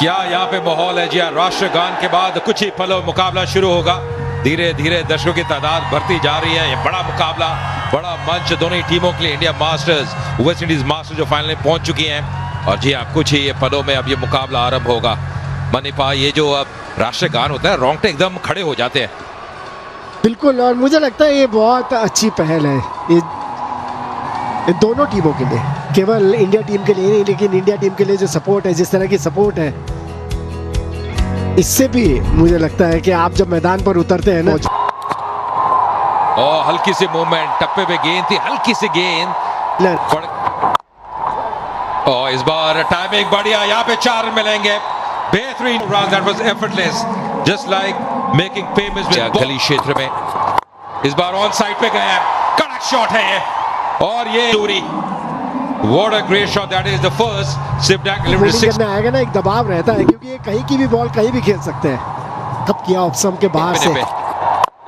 क्या यहाँ पे माहौल है जी। राष्ट्रगान के बाद कुछ ही पलों मुकाबला शुरू होगा। धीरे धीरे दर्शकों की तादाद बढ़ती जा रही है। ये बड़ा मुकाबला, बड़ा मंच दोनों ही टीमों के लिए। India masters, West Indies masters जो फाइनल में पहुंच चुकी हैं। और जी हाँ, कुछ ही ये पलों में अब ये मुकाबला आरंभ होगा। मनीपा, ये जो अब राष्ट्रगान होता है, रोंगटे एकदम खड़े हो जाते हैं। बिल्कुल, और मुझे लगता है ये बहुत अच्छी पहल है ये दोनों टीमों के लिए, केवल इंडिया टीम के लिए नहीं, लेकिन इंडिया टीम के लिए जो सपोर्ट है, जिस तरह की सपोर्ट है, इससे भी मुझे लगता है कि आप जब मैदान पर उतरते हैं ना। और हल्की सी मूवमेंट, टप्पे पे गेंद थी, हल्की सी गेंद। और इस बार टाइमिंग बढ़िया, यहाँ पे 4 मिलेंगे। बेहतरीन run, that was effortless, just like making payments with गली क्षेत्र में। इस बार ऑन साइड पे गया, कड़क शॉट है ये, और ये दूरी। What a great shot that is, the first Sipdak delivered 6 में आएगा ना, एक दबाव रहता है क्योंकि ये कहीं की भी बॉल कहीं भी खेल सकते हैं। कब किया ऑप्शन के बाहर से।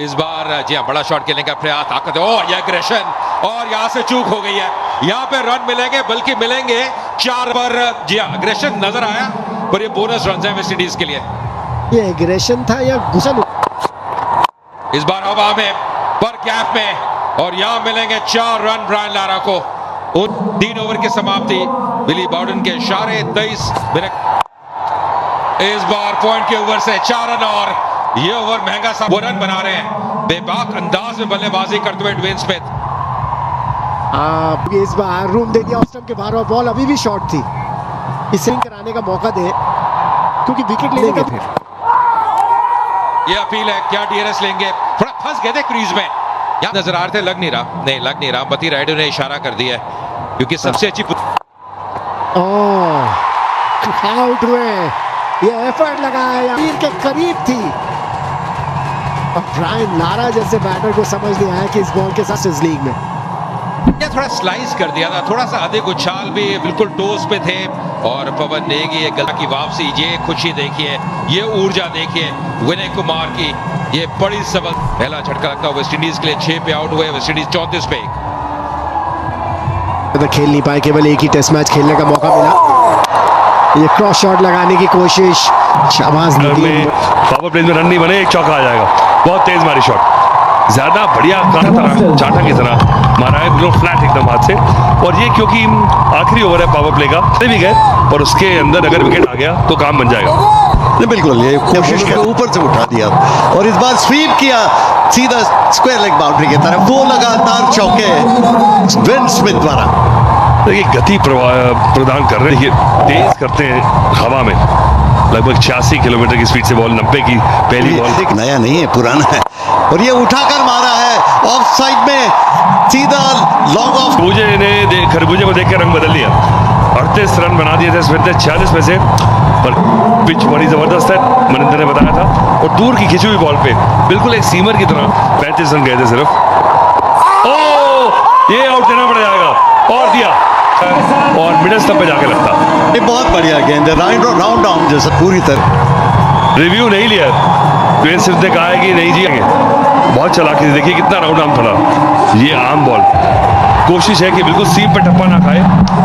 इस बार जी हाँ, बड़ा शॉट खेलने का प्रयास, ताकत है। ओह, ये एग्रेशन, और यहाँ से चूक हो गई है। यहाँ पे रन मिलेंगे, बल्कि मिलेंगे 4 पर। जी हाँ, एग्रेशन नजर आया, पर ये बोनस रन है वेस्ट इंडीज के लिए। ये एग्रेशन था या गुस्सा? इस बार हवा में, पर गैप में, और यहाँ मिलेंगे 4 रन ब्रायन लारा को। 3 ओवर की समाप्ति, बिली बाउडन के इशारे 23 मिनट। इस बार पॉइंट के ओवर से 4 रन, और ये ओवर महंगा सा वो रन बना रहे हैं। बेबाक अंदाज में बल्लेबाजी करते हुए ड्वेन स्मिथ। इस बार रूम दे दिया ऑस्टम के बाहर, और बॉल अभी भी शॉर्ट थी। इसे कराने का मौका दे, क्योंकि विकेट लेंगे फिर। ये अपील है, क्या डीआरएस लेंगे? थोड़ा फंस गए थे क्रीज में, यहाँ नजर आ रहे थे, लग नहीं रहा। नहीं, लग नहीं रहा। मती राइडो ने इशारा कर दिया है, क्योंकि सबसे अच्छी आउट हुए। ये एफर्ट लगाया, तीर के करीब थी, और ब्रायन लारा जैसे बैटर को समझ नहीं आया कि इस बॉल के साथ इस लीग में या थोड़ा स्लाइस कर दिया था, थोड़ा सा अधिक उछाल भी, बिल्कुल टोस पे थे। और पवन नेगी, ये गला की वापसी, ये खुशी देखिए, ये ऊर्जा देखिए विनय कुमार की। ये बड़ी सबक, पहला झटका लगता है वेस्ट इंडीज के लिए। 6 पे आउट हुए वेस्ट इंडीज, 34 पे। खेल नहीं पाए, केवल एक ही टेस्ट मैच खेलने का मौका मिला। ये क्रॉस शॉट लगाने की कोशिश, शाबाश। पावर प्ले में रन नहीं बने, एक चौका आ जाएगा। बहुत तेज मारी शॉट, ज्यादा बढ़िया चाटा की तरह मारा है, बिल्कुल फ्लैट एकदम हाथ से। और ये क्योंकि आखिरी ओवर है पावर प्ले का, भी गए, और उसके अंदर अगर विकेट आ गया तो काम बन जाएगा। बिल्कुल, ये कोशिश के ऊपर से उठा दिया, और इस बार स्वीप किया सीधा स्क्वायर लेग बाउंड्री की तरफ। 2 लगातार चौके ड्वेन स्मिथ द्वारा। देखिए गति प्रदान कर रहे हैं, तेज करते हैं हवा में, लगभग 86 किलोमीटर की स्पीड से बॉल, 90 की पहली बॉल। नया नहीं है, पुराना है, और ये उठाकर मारा है ऑफ साइड में, सीधा लॉन्ग ऑफ। खरबूजे को देख के रंग बदल लिया। 38 रन बना दिए थे स्मिथ ने 46 में से, पर पिच बड़ी जबरदस्त है, मनिंदर ने बताया था। और दूर की खिंची हुई बॉल पे बिल्कुल एक सीमर की तरह 35 रन गए थे सिर्फ। ये आउट देना पड़ जाएगा, और दिया, और मिडल स्टंप पे जाके लगता। ये बहुत बढ़िया गेंद है, राउंड डाउन जैसा पूरी तरह। रिव्यू नहीं लिया, ड्वेन स्मिथ ने कहा है कि नहीं जिएंगे। बहुत चालाकी से देखिए कितना राउंड आर्म पड़ा। ये आम बॉल, कोशिश है कि बिल्कुल सीम पे टप्पा ना खाए।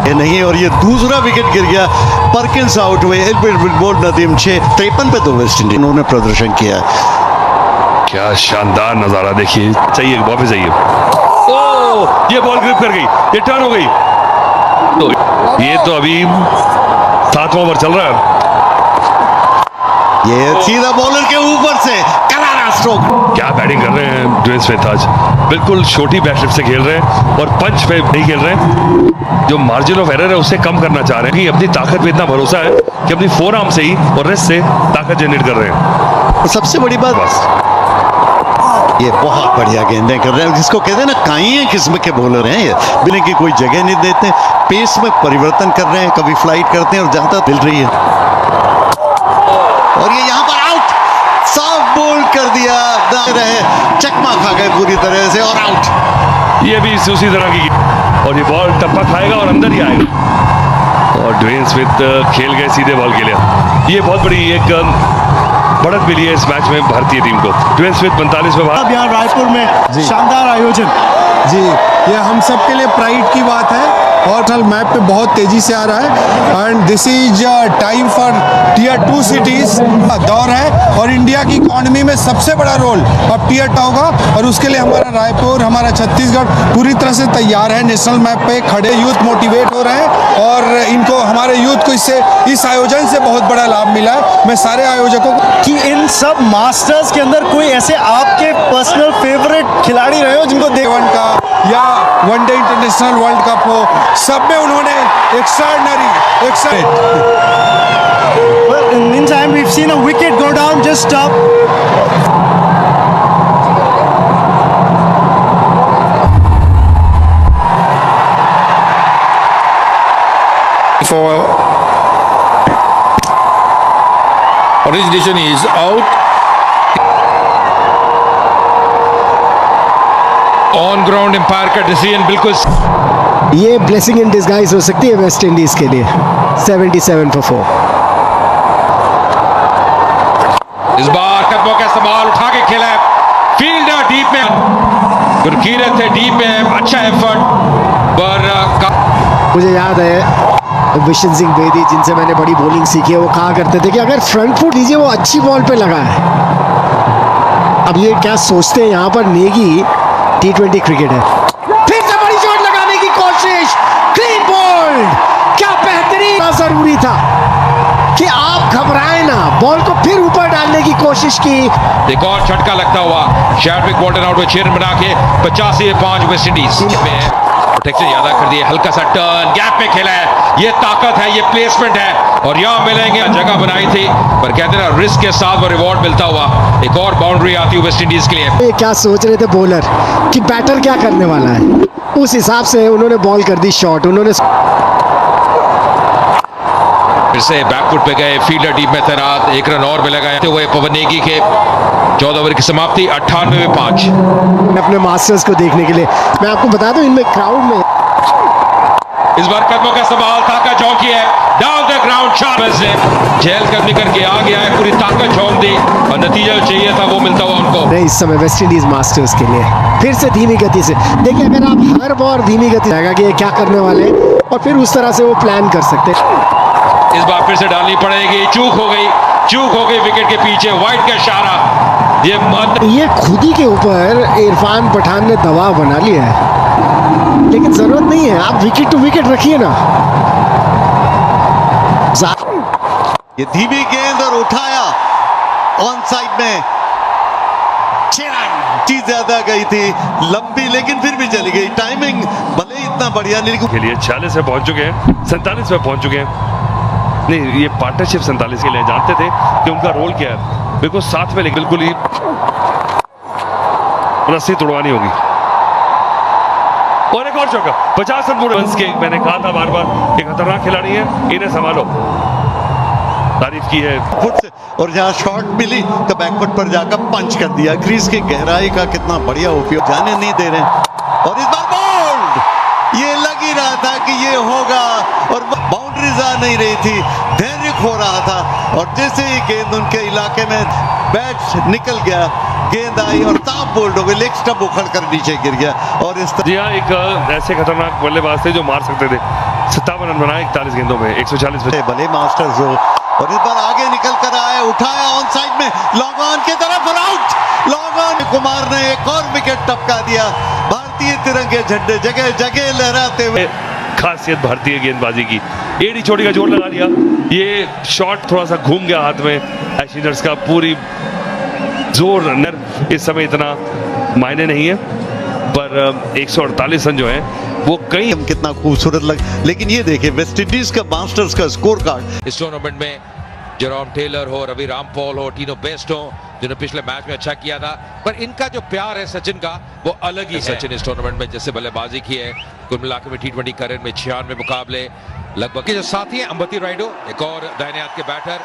ये नहीं, और ये दूसरा विकेट गिर गया। परकिंस आउट हुए, बोल्ड नदीम 6-53 पे तो वेस्ट इंडीज उन्होंने प्रदर्शन किया। क्या शानदार नजारा देखिए, चाहिए वापस चाहिए। ये बॉल ग्रिप कर गई, ये टर्न हो गई। तो ये तो अभी 7वां ओवर चल रहा है। ये सीधा बॉलर के ऊपर से करारा स्ट्रोक। क्या बैटिंग कर रहे हैं ड्वेन स्मिथ आज, बिल्कुल छोटी बैटलिप से खेल रहे हैं, और पंच पे नहीं खेल रहे हैं। जो मार्जिन ऑफ एरर है उसे कम करना चाह रहे हैं, कि अपनी ताकत पे इतना भरोसा है कि अपनी फोर आर्म से ही और रिस्ट से ताकत जनरेट कर रहे हैं। सबसे बड़ी बात, बस ये बहुत बढ़िया गेंदें कर रहे हैं, जिसको कहते हैं ना, काई किस्म के बॉलर हैं ये, बिना की कोई जगह नहीं देते, पेस में परिवर्तन कर रहे हैं, कभी फ्लाइट करते हैं, और ज्यादा मिल रही है। और ये यहाँ पर आउट, साफ बोल्ड कर दिया, रहे चकमा खा गए पूरी तरह से, और आउट। ये भी उसी तरह की, और ये बॉल टप्पा खाएगा और अंदर ही आएगा। और ड्वेन स्मिथ खेल गए सीधे बॉल के लिए। ये बहुत बड़ी एक बढ़त मिली है इस मैच में भारतीय टीम को। ड्वेन स्मिथ 45 में अब यहाँ रायपुर में शानदार आयोजन जी, ये हम सब के लिए प्राइड की बात है, और मैप पे बहुत तेजी से आ रहा है, and this is time for tier tier 2 cities दौर है और इंडिया की इकॉनमी में सबसे बड़ा रोल अब टीयर 2 होगा और उसके लिए हमारा रायपुर, हमारा छत्तीसगढ़ पूरी तरह से तैयार है। नेशनल मैप पे खड़े यूथ मोटिवेट हो रहे हैं और इनको, हमारे यूथ को इस आयोजन से बहुत बड़ा लाभ मिला है। मैं सारे आयोजकों को कि इन सब मास्टर्स के अंदर कोई ऐसे आपके पर्सनल फेवरेट खिलाड़ी रहे हो जिनको वन का या वनडे इंटरनेशनल वर्ल्ड कप हो, सब में उन्होंने Well, in the meantime, we've seen a wicket go down just up. For origination is out. On ground umpire का डिसीजन बिल्कुल ये ब्लेसिंग इन डिस्गाइज हो सकती है वेस्ट इंडीज के लिए। 77 for 4। इस बार कदमों का इस्तेमाल उठा के खेला है, फील्डर डीप में गुरकीरत है, डीप में अच्छा एफर्ट पर मुझे याद है विशन सिंह बेदी जिनसे मैंने बड़ी बॉलिंग सीखी है, वो कहा करते थे कि अगर फ्रंट फुट दीजिए वो अच्छी बॉल पे लगा है। अब ये क्या सोचते हैं यहाँ पर, नेगी T20 क्रिकेट है, फिर से बड़ी शॉट लगाने की कोशिश, क्लीन बोल्ड। क्या बेहतरीन, जरूरी था कि आप घबराएं ना, बॉल को फिर ऊपर डालने की कोशिश की। एक और झटका लगता हुआ शैडविक बोल्टन आउट में 6 रन बना के 85 वेस्ट इंडीज में प्रोटेक्शन ज्यादा कर दिए, हल्का सा टर्न गैप में खेला है, ये ताकत है, ये प्लेसमेंट है और यहाँ मिलेंगे, जगह बनाई थी पर कहते हैं रिस्क के साथ वो रिवॉर्ड मिलता हुआ। एक और बाउंड्री आती है वेस्ट इंडीज के लिए। ये क्या सोच रहे थे बॉलर कि बैटर क्या करने वाला है, उस हिसाब से उन्होंने बॉल कर दी शॉट। उन्होंने फिर से बैकफुट पे गए, फील्डर डीप में तैनात, 1 रन और मिलेगा हुए पवन नेगी के 14 ओवर की समाप्ति 98 में 5। अपने मास्टर्स को देखने के लिए मैं आपको बता दूं, इनमें क्राउड में इस बार कदमों का सवाल ताकत झोंकी है, डाउन द ग्राउंड शॉट से जेल करने करके आ गया है, पूरी ताकत झोंक दी और नतीजा जो चाहिए था वो मिलता हुआ उनको। नहीं, इस समय वेस्ट इंडीज मास्टर्स के लिए फिर से धीमी गति से देखिए, अगर आप हर बार धीमी गति रहेगा कि ये क्या करने वाले हैं और फिर उस तरह से वो प्लान कर सकते हैं। इस बार फिर से डालनी पड़ेगी, चूक हो गई विकेट के पीछे, वाइट का इशारा। ये खुद ही के ऊपर इरफान पठान ने दबाव बना लिया है, लेकिन जरूरत नहीं है, आप विकेट टू विकेट रखिए ना। ये धीमी गेंद और उठाया ऑन साइड में, 6 रन चीज ज्यादा गई थी लंबी, लेकिन फिर भी चली गई। टाइमिंग भले ही इतना बढ़िया नहीं के लिए 46 में पहुंच चुके हैं, 47 में पहुंच चुके हैं। नहीं, ये पार्टनरशिप 47 के लिए जानते थे कि उनका रोल क्या है, बिल्कुल साथ में, लेकिन बिल्कुल ही रस्सी तोड़वानी होगी। और एक और चौका, 50 रन पूरे के। मैंने कहा था बार बार कि खतरनाक खिलाड़ी है, इन्हें संभालो, तारीफ की है फुट से, और जहां शॉट मिली तो बैकफुट पर जाकर पंच कर दिया। क्रीज की गहराई का कितना बढ़िया उपयोग, जाने नहीं दे रहे। और इस बार बोल्ड, ये लग ही रहा था कि ये होगा और बाउंड्रीज आ नहीं रही थी, धैर्य खो रहा था और जैसे ही गेंद उनके इलाके में बैट निकल गया, गेंद आई और ताप बोल्ड हो गई, लेग स्टंप उखड़ कर नीचे गिर गया। और इस जी हाँ, एक ऐसे खतरनाक बल्लेबाज थे जो मार सकते थे। 57 रन बनाए 41 गेंदों में, 140 पे। भले मास्टर्स हो, और इस बार आगे निकल कर आए, उठाया ऑन साइड में, लॉन्ग ऑन की तरफ और आउट। लॉन्ग ऑन, कुमार ने एक और विकेट टपका दिया। भारतीय तिरंगे झंडे जगह जगह लहराते हुए। खासियत भारतीय गेंदबाजी की, एड़ी चोटी का जोर लगा दिया। ये शॉट थोड़ा सा घूम गया हाथ में एशियनर्स का, पूरी जोर नर इस समय इतना मायने नहीं है, पर 148 रन जो है वो कई कितना खूबसूरत लग। लेकिन ये देखिए वेस्ट इंडीज का मास्टर्स का स्कोर कार्ड, इस टूर्नामेंट में जेरोम टेलर हो, रवि रामपॉल हो, टीनो बेस्ट हो, जिन्होंने पिछले मैच में अच्छा किया था, पर इनका जो प्यार है सचिन का वो अलग ही है। सचिन इस टूर्नामेंट में जैसे बल्लेबाजी की है, कुल मिलाकर में T20 करियर में 96 मुकाबले लगभग के जो साथी हैं अंबती रायडू, एक और दाहिने हाथ के बैटर,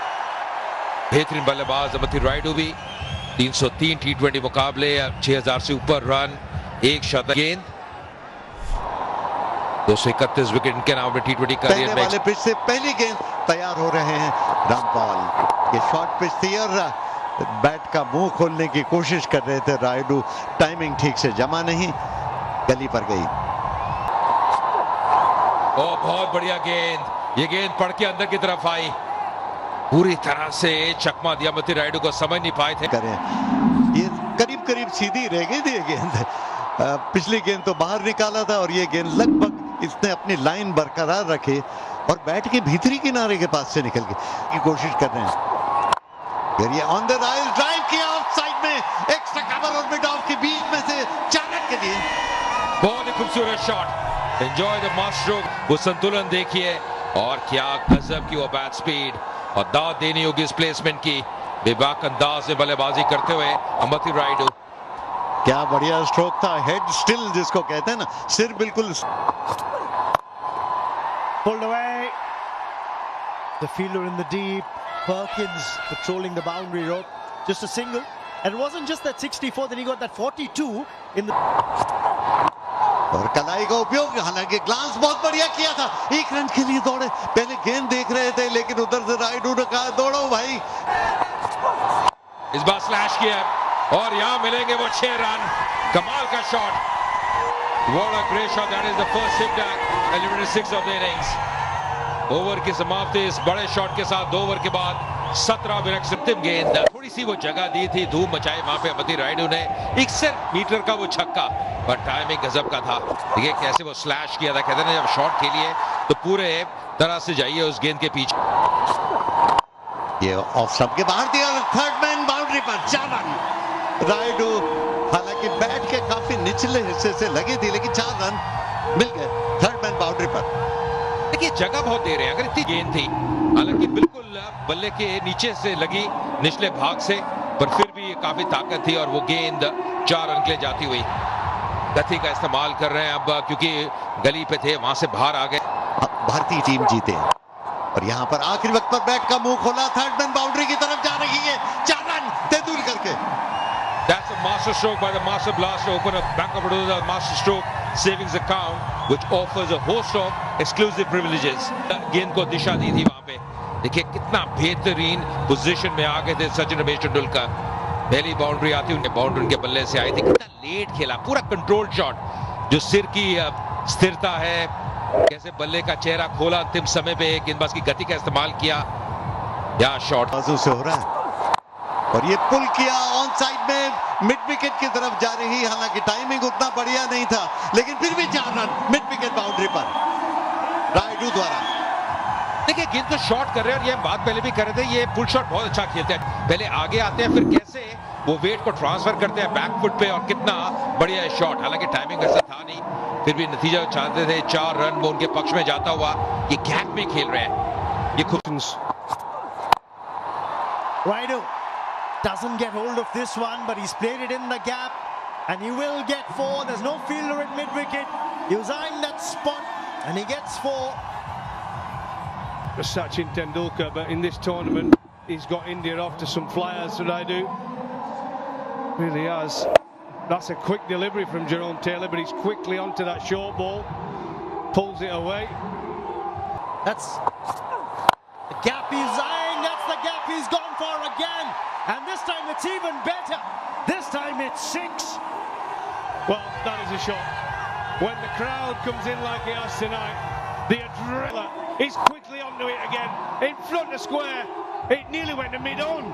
बेहतरीन बल्लेबाज अंबती रायडू भी 303 T20 मुकाबले, 6000 से ऊपर रन, 1 शतक, गेंद 231 विकेट इनके नाम में T20 करियर में। वाले पिच से पहली गेंद तैयार हो रहे हैं रामपाल। ये शॉर्ट पिच थी और बैट का मुंह खोलने की कोशिश कर रहे थे रायडू, टाइमिंग ठीक से जमा नहीं, गली पर गई। बहुत बढ़िया गेंद, ये गेंद पड़ के अंदर की तरफ आई, पूरी तरह से चकमा दिया अमती रायडू को, समझ नहीं पाए थे। करें ये करीब करीब सीधी रह गई थी ये गेंद। पिछली गेंद तो बाहर निकाला था और ये गेंद लगभग इसने अपनी लाइन बरकरार रखी और बैट के भीतरी किनारे के पास से निकल गई की कोशिश कर रहे हैं। फिर ये ऑन द राइल ड्राइव किया ऑफ साइड में, एक्स्ट्रा कवर और मिड ऑफ के बीच में से 4 रन के लिए। बहुत ही खूबसूरत शॉट, एंजॉय द मास्टर, वो संतुलन देखिए और क्या गजब की वो बैट स्पीड, और दाद देनी होगी इस प्लेसमेंट की। बेबाक अंदाज में बल्लेबाजी करते हुए अमती रायडू। क्या बढ़िया स्ट्रोक था, हेड स्टिल जिसको कहते हैं ना, सिर बिल्कुल। Pulled away. The fielder in the deep. Perkins patrolling the boundary rope. Just a single. And it wasn't just that 64, then he got that 42 in the. और कलाई का उपयोग, हालांकि ग्लांस बहुत बढ़िया किया था, 1 रन के लिए दौड़े। पहले गेंद देख रहे थे लेकिन उधर से रायडू ने कहा दौड़ो भाई। इस बार स्लैश किया और यहां मिलेंगे वो 6 रन। कमाल का shot, what a great shot, that is the first hit that eliminated 6 of the innings। Over की समाप्ति इस बड़े शॉट के साथ 2 ओवर के बाद 17 मिनट अंतिम गेंद। थोड़ी सी वो जगह दी थी, धूम मचाई वहां पे अमती रायडू ने। 61 मीटर का वो छक्का, पर टाइमिंग गजब का था। देखिए कैसे वो स्लैश किया था, कहते हैं जब शॉट खेलिए तो पूरे तरह से जाइए उस गेंद के पीछे। ये ऑफ स्टंप के बाहर दिया, थर्ड मैन बाउंड्री पर 4 रन। रायडू हालांकि बैट के काफी निचले हिस्से से लगी थी लेकिन 4 रन मिल गए थर्ड मैन बाउंड्री पर। देखिए जगह बहुत दे रहे हैं, अगर इतनी गेंद थी, हालांकि बिल्कुल बल्ले के नीचे से लगी निचले भाग से, पर फिर भी काफी ताकत थी और वो गेंद 4 रन के लिए जाती हुई। गति का इस्तेमाल कर रहे हैं अब, क्योंकि गली पे थे, वहां से बाहर आ गए। भारतीय टीम जीते और यहाँ पर आखिरी वक्त पर बैट का मुंह खोला, थर्ड मैन बाउंड्री की तरफ जा रही है, 4 रन तेंदुलकर के। That's a master stroke by the master blaster, open up Bank of Baroda master stroke savings account, which offers a host of exclusive privileges। गेंद को दिशा दी थी वहां पे, देखिए कितना बेहतरीन पोजीशन में आ गए थे सचिन रमेश तेंदुलकर। पहली बाउंड्री आती उनके बाउंड्री उनके बल्ले से आई थी, कितना लेट खेला, पूरा कंट्रोल शॉट, जो सिर की स्थिरता है, कैसे बल्ले का चेहरा खोला अंतिम समय पे, गेंदबाज की गति का इस्तेमाल किया। या शॉट बाजू से हो रहा है और ये पुल किया ऑन साइड में, मिड विकेट की तरफ जा रही, हालांकि टाइमिंग उतना बढ़िया नहीं था लेकिन फिर भी 4 रन मिड विकेट बाउंड्री पर रायडू द्वारा। देखिए गेंद को शॉट कर रहे हैं और ये बात पहले भी कर रहे थे, ये पुल शॉट बहुत अच्छा खेलते हैं, पहले आगे आते हैं फिर कैसे वो वेट को ट्रांसफर करते हैं बैक फुट पे, और कितना बढ़िया शॉट, हालांकि टाइमिंग ऐसा था नहीं, फिर भी नतीजा चाहते थे 4 रन वो उनके पक्ष में जाता हुआ। ये गैप में खेल रहे हैं, ये खुद Raidu doesn't get hold of this one, but he's played it in the gap, and he will get 4. There's no fielder at mid-wicket. He was eyeing that spot, and he gets 4. Sachin Tendulkar, but in this tournament, he's got India off to some flyers, Raidu. Really has. That's a quick delivery from Jerome Taylor, but he's quickly onto that short ball, pulls it away. That's the gap he's eyeing. That's the gap he's gone for again. And this time it's even better. This time it's 6. Well, that is a shot. When the crowd comes in like it has tonight, the adrenaline, he's quickly onto it again. In front of square. It nearly went to mid-on.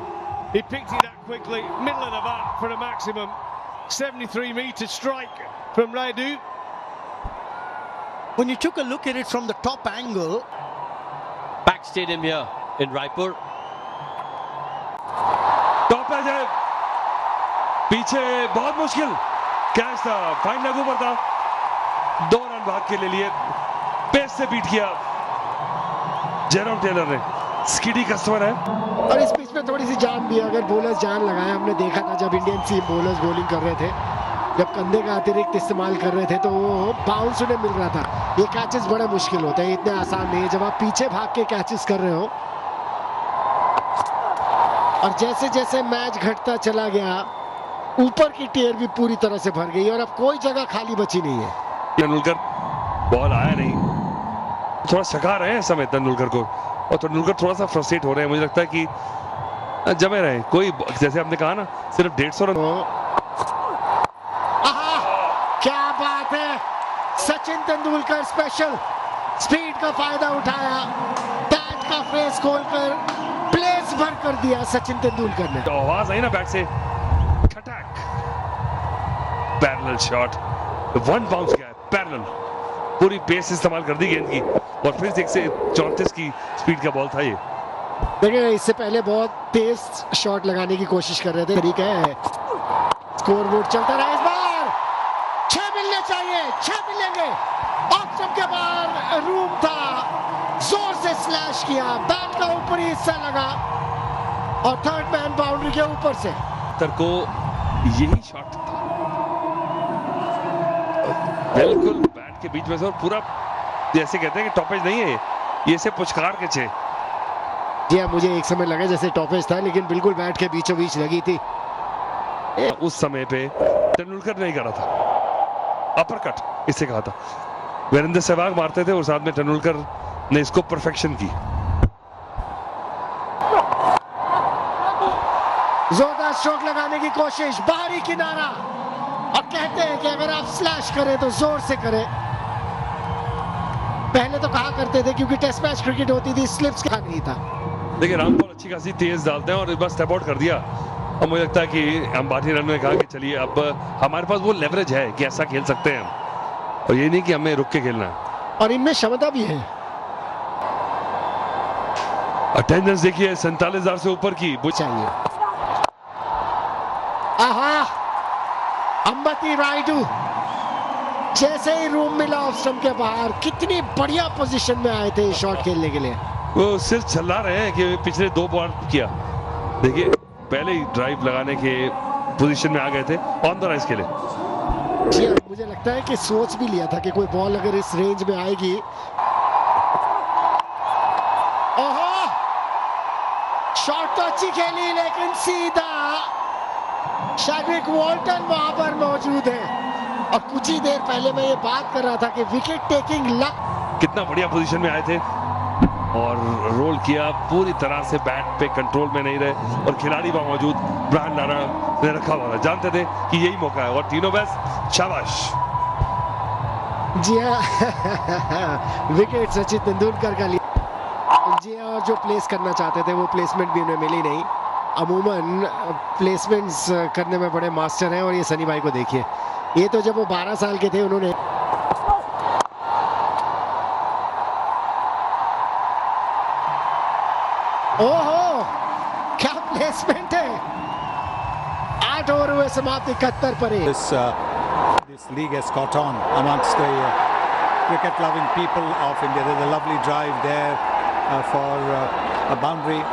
He picked it up quickly, middle of the bat for a maximum 73-meter strike from Raidu. When you took a look at it from the top angle, Pack Stadium here in Raipur. Top पे जाए, पीछे बहुत मुश्किल catch था, fine लागू पर था, 2 run भाग के ले लिए, पेस से बीट किया जेरोम टेलर ने। स्किडी कस्टमर है और इस पिच में थोड़ी सी जान भी है, अगर बॉलर्स जान लगाए, हमने देखा था जब इंडियन सीम बॉलर्स बॉलिंग कर रहे थे, जब कंधे का अतिरिक्त इस्तेमाल कर रहे थे तो वो बाउंस उन्हें मिल रहा था। ये कैचेस बड़े मुश्किल होते हैं, इतने आसान नहीं है जब आप पीछे भाग के कैचेस कर रहे हो। और जैसे जैसे मैच घटता चला गया, ऊपर की टेयर भी पूरी तरह से भर गई और अब कोई जगह खाली बची नहीं है। तेंदुलकर बॉल आया नहीं, थोड़ा सका रहे हैं इस समय तेंदुलकर को, और तेंदुलकर थोड़ा सा फ्रस्ट्रेट हो रहे हैं। मुझे लगता है कि जमे रहे, कोई जैसे आपने कहा ना सिर्फ 150 रन। क्या बात है, सचिन तेंदुलकर स्पेशल, स्पीड का फायदा उठाया, बैट का फेस खोलकर प्ले भर कर दिया सचिन तेंदुलकर ने। तो आवाज आई ना बैट से, खटक, पैरेलल शॉट, वन बाउंस गया, पैरेलल, पूरी पेस इस्तेमाल कर दी गेंद की और फिर 134 की स्पीड का बॉल था ये। देखिए इससे पहले बहुत तेज शॉट लगाने की कोशिश कर रहे थे, तरीका है। स्कोर बोर्ड चलता रहा, इस बार 6 मिलने चाहिए, 6 मिलेंगे। ऑफ स्टंप के बाहर रूम था, जोर से स्लैश किया, बैट का ऊपरी हिस्सा लगा और थर्ड मैन बाउंड्री के ऊपर से। को यही शॉट था, बिल्कुल बैट के बीच में से, और पूरा जैसे कहते हैं कि टॉपेज नहीं है ये, से पुचकार के छे। जी हाँ, मुझे एक समय लगा जैसे टॉपेज था, लेकिन बिल्कुल बैट के बीचों बीच लगी थी। उस समय पे तेंदुलकर नहीं करा था, अपर कट इसे कहा था, वीरेंद्र सहवाग मारते थे और साथ में तेंदुलकर ने इसको परफेक्शन की। जोरदार स्ट्रोक लगाने की कोशिश, बाहरी किनारा, और कहते हैं कि अगर आप स्लैश करें तो जोर से करें। पहले तो कहा करते थे क्योंकि टेस्ट मैच क्रिकेट होती थी, स्लिप्स का नहीं था। देखिए रामपाल अच्छी खासी तेज डालते हैं और इस बार स्टेप आउट कर दिया। अब मुझे लगता है कि अंबाती रन में कहा कि चलिए अब हमारे पास वो लेवरेज है कि ऐसा खेल सकते हैं हम, और ये नहीं कि हमें रुक के खेलना है, और इनमें क्षमता भी है। अटेंडेंस देखिए 47,000 से ऊपर की चाहिए। आहा, अंबती रायडू जैसे ही रूम मिला ऑफ स्टंप के बाहर, कितनी बढ़िया पोजीशन में आए थे शॉट खेलने के लिए। वो सिर्फ चला रहे हैं कि पिछले 2 बॉल किया, देखिए पहले ही ड्राइव लगाने के पोजीशन में आ गए थे ऑन द राइज के लिए। जी हाँ, मुझे लगता है कि सोच भी लिया था कि कोई बॉल अगर इस रेंज में आएगी। ओहो, शॉट तो अच्छी खेली लेकिन सीधा शैड्विक वॉल्टन वहां पर मौजूद है। और कुछ ही देर पहले मैं ये बात कर रहा था कि विकेट टेकिंग लक, कितना बढ़िया पोजीशन में आए थे और रोल किया, पूरी तरह से बैट पे कंट्रोल में नहीं रहे और खिलाड़ी वहां मौजूद ब्रायन लारा ने रखा हुआ था, जानते थे कि यही मौका है और तीनों बेस्ट, शाबाश। जी हाँ विकेट सचिन तेंदुलकर का लिया। जी हाँ, और जो प्लेस करना चाहते थे वो प्लेसमेंट भी उन्हें मिली नहीं। अमूमन प्लेसमेंट्स करने में बड़े मास्टर हैं, और ये सनी भाई को देखिए, ये तो जब वो 12 साल के थे उन्होंने ओहो क्या प्लेसमेंट है। 8 ओवर हुए समाप्त, 71 पर। This league has caught on amongst the cricket-loving people of India. There's a lovely drive there for a boundary,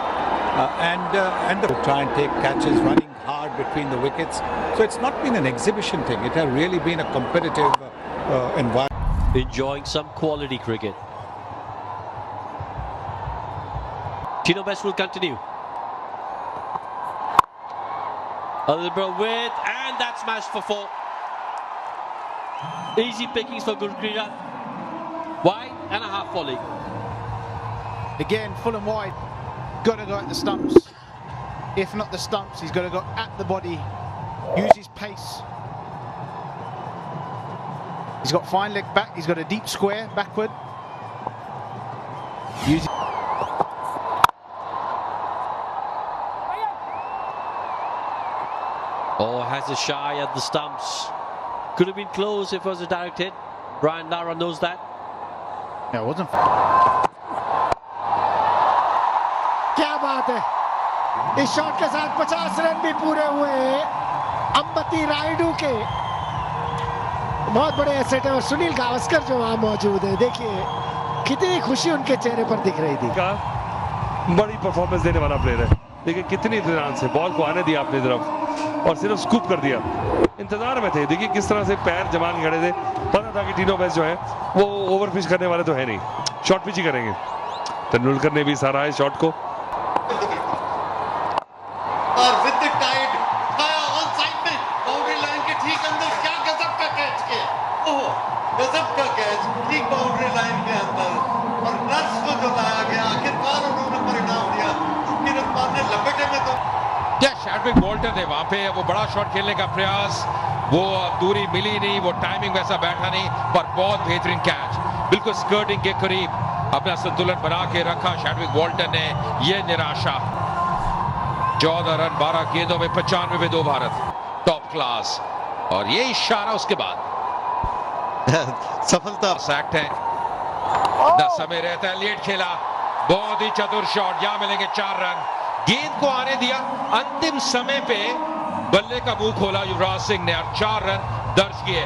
and to try and take catches, running hard between the wickets. So it's not been an exhibition thing. It has really been a competitive environment. Enjoying some quality cricket. Tino Best will continue. A little bit of width, and that's smashed for 4. Easy pickings for Gurpreet. Wide and a half volley. Again, full and wide. Got to go at the stumps. If not the stumps, he's got to go at the body. Use his pace. He's got fine leg back. He's got a deep square backward. Use. Oh, has a shy at the stumps. Could have been close if it was a direct hit. Brian Lara knows that. No, it wasn't. क्या बात है, इस shot के साथ 50 run भी पूरे हुए अंबती रायडू के। बहुत बड़े एसेट है, और सुनील गावस्कर जो वहां मौजूद है, देखिए कितनी खुशी उनके चेहरे पर दिख रही थी। बड़ी परफॉर्मेंस देने वाला प्लेयर है, देखिए कितनी इत्मीनान से बॉल को आने दिया अपनी तरफ और सिर्फ स्कूप कर दिया। इंतजार में थे, देखिए किस तरह से पैर जमा के खड़े थे, पता था कि टीनो बेस्ट जो है वो ओवर पिच करने वाले तो है नहीं, शॉर्ट पिच ही करेंगे। तेंदुलकर ने भी सराहा है शॉट को। और विद द टाइड उठाया ऑन साइड में, बाउंड्री लाइन के ठीक अंदर, क्या गजब का कैच किया, ओह गजब का कैच, ठीक बाउंड्री लाइन के अंदर, और रन्स को जो लाया गया, आखिरकार उन्होंने परिणाम दिया। चूंकि रफ्तार ने लपेटे में तो क्या शैडविक वॉल्टन थे वहां पे, वो बड़ा शॉट खेलने का प्रयास, वो दूरी मिली नहीं, वो टाइमिंग वैसा बैठा नहीं, पर बहुत बेहतरीन कैच, बिल्कुल स्कर्टिंग के करीब अपना संतुलन बना के रखा शैडविक वॉल्टन ने। ये निराशा 14 रन 12 गेंदों में 95 पे 2 भारत। Top class. और ये इशारा उसके बाद सफलता सैक्ट है ना समय रहता है। लेट खेला, बहुत ही चतुर शॉट। यहां मिलेंगे 4 रन। गेंद को आने दिया, अंतिम समय पे बल्ले का मुंह खोला युवराज सिंह ने और 4 रन दर्ज किए।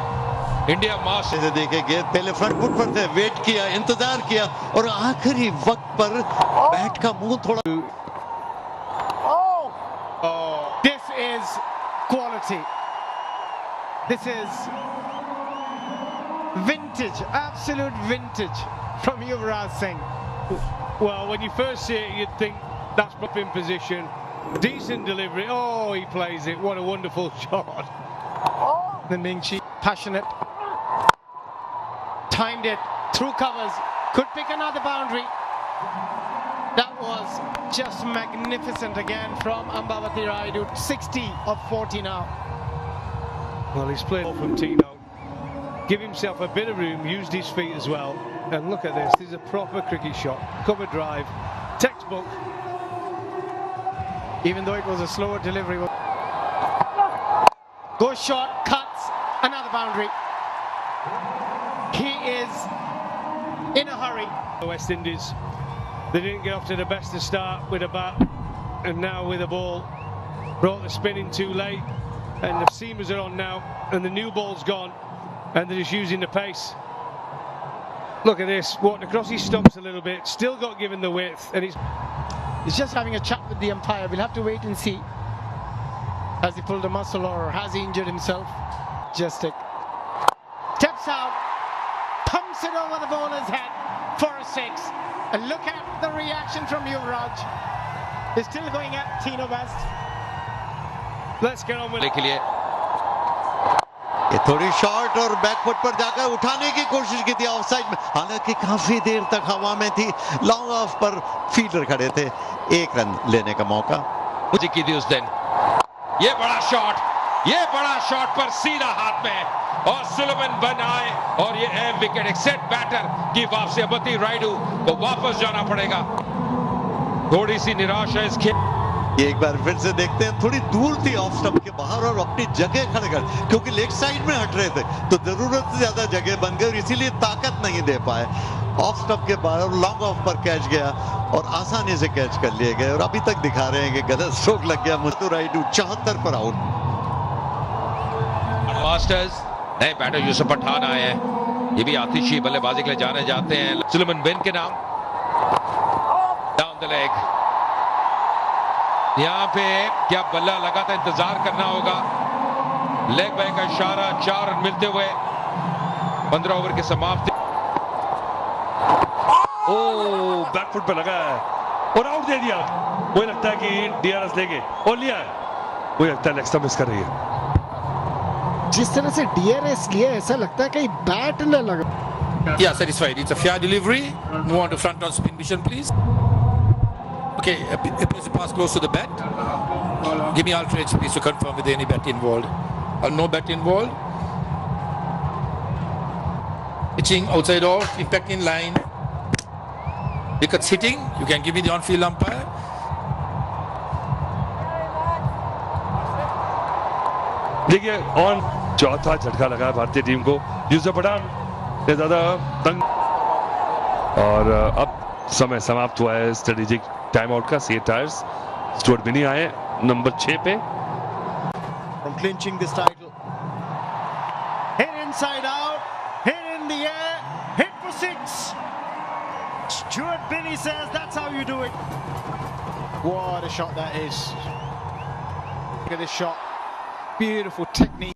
इंडिया मास से देखे गेंद पहले फ्रंट फुट पर थे, वेट किया, इंतजार किया और आखिरी वक्त पर बैट का मुंह थोड़ा। This is quality. This is vintage, absolute vintage from Yuvraj Singh. Well, when you first see it, you'd think that's up in position. Decent delivery. Oh, he plays it. What a wonderful shot. The Mingchi, passionate. Timed it, through covers, could pick another boundary. That was just magnificent again from Ambavati Rayudu. 60 of 40 now. Well, he's played from Tino. Give himself a bit of room, used his feet as well. And look at this. This is a proper cricket shot. Cover drive. Textbook. Even though it was a slower delivery. Goes short, cuts, another boundary. He is in a hurry. The West Indies, they didn't get off to the best of start with a bat, and now with a ball. Brought the spin in too late, and the seamers are on now, and the new ball's gone, and they're just using the pace. Look at this, walking across his stumps a little bit, still got given the width, and He's just having a chat with the umpire. We'll have to wait and see. Has he pulled a muscle or has he injured himself? Just steps out, pumps it over the bowler's head for a 6. And look at the reaction from Yuvraj. He's still going at Tino Best. let's get on with it. के लिए ये थोड़ी shot और back foot पर जाकर उठाने की कोशिश की थी ऑफ साइड में, हालांकि काफी देर तक हवा में थी। लॉन्ग ऑफ पर फील्डर खड़े थे, 1 रन लेने का मौका मुझे की थी उस दिन। ये बड़ा शॉट पर सीधा हाथ में और सुलेमान बन आए और ये अहम विकेट। एक सेट बैटर की वापसी। अम्बावती रायडू को वापस जाना पड़ेगा। थोड़ी सी निराशा है इस खेल। ये एक बार फिर से देखते हैं, थोड़ी दूर थी ऑफ स्टंप के बाहर और अपनी जगह खड़े कर, क्योंकि लेग साइड में हट रहे थे तो जरूरत से ज्यादा जगह बन गई और इसीलिए ताकत नहीं दे पाए। ऑफ स्टंप के बाहर लॉन्ग ऑफ पर कैच गया और आसानी से कैच कर लिए गए और अभी तक दिखा रहे हैं कि गलत स्ट्रोक लग गया। मुस्तफा रायडू 74 पर आउट। मास्टर्स नए बैटर यूसुफ पठान आए हैं, ये भी आतिशी बल्लेबाजी के लिए जाने जाते हैं। सुलेमान बिन के नाम। डाउन द लेग, यहां पे क्या बल्ला लगा था, इंतजार करना होगा। लेग बाय का इशारा, 4 रन मिलते हुए 15 ओवर की समाप्ति। ओ बैकफुट पे लगा है और आउट दे दिया। मुझे लगता है कि डीआरएस लेंगे और लिया है। मुझे लगता है नेक्स्ट मिस कर रही है। जिस तरह से डीआरएस लिया, ऐसा लगता है कहीं बैट न लगा। Yeah, satisfied. It's a fair delivery. Move on to front on spin vision, please. Okay, please pass close to the bat. Give me all trades, please, to confirm with any bat involved. No bat involved. Pitching outside off, impact in line. Wickets hitting. You can give me the on-field umpire. देखिए on चौथा झटका लगा भारतीय team को। यूसुफ पठान ने ज्यादा तंग और अब समय समाप्त हुआ है स्ट्रेटेजिक टाइम आउट का। सी टायर्स स्टुअर्ट बिनी आए नंबर 6 पे। From clinching this title. Hit inside out, hit in the air, hit for 6. Stuart Binney says that's how you do it. What a shot that is. Look at this shot. Beautiful technique.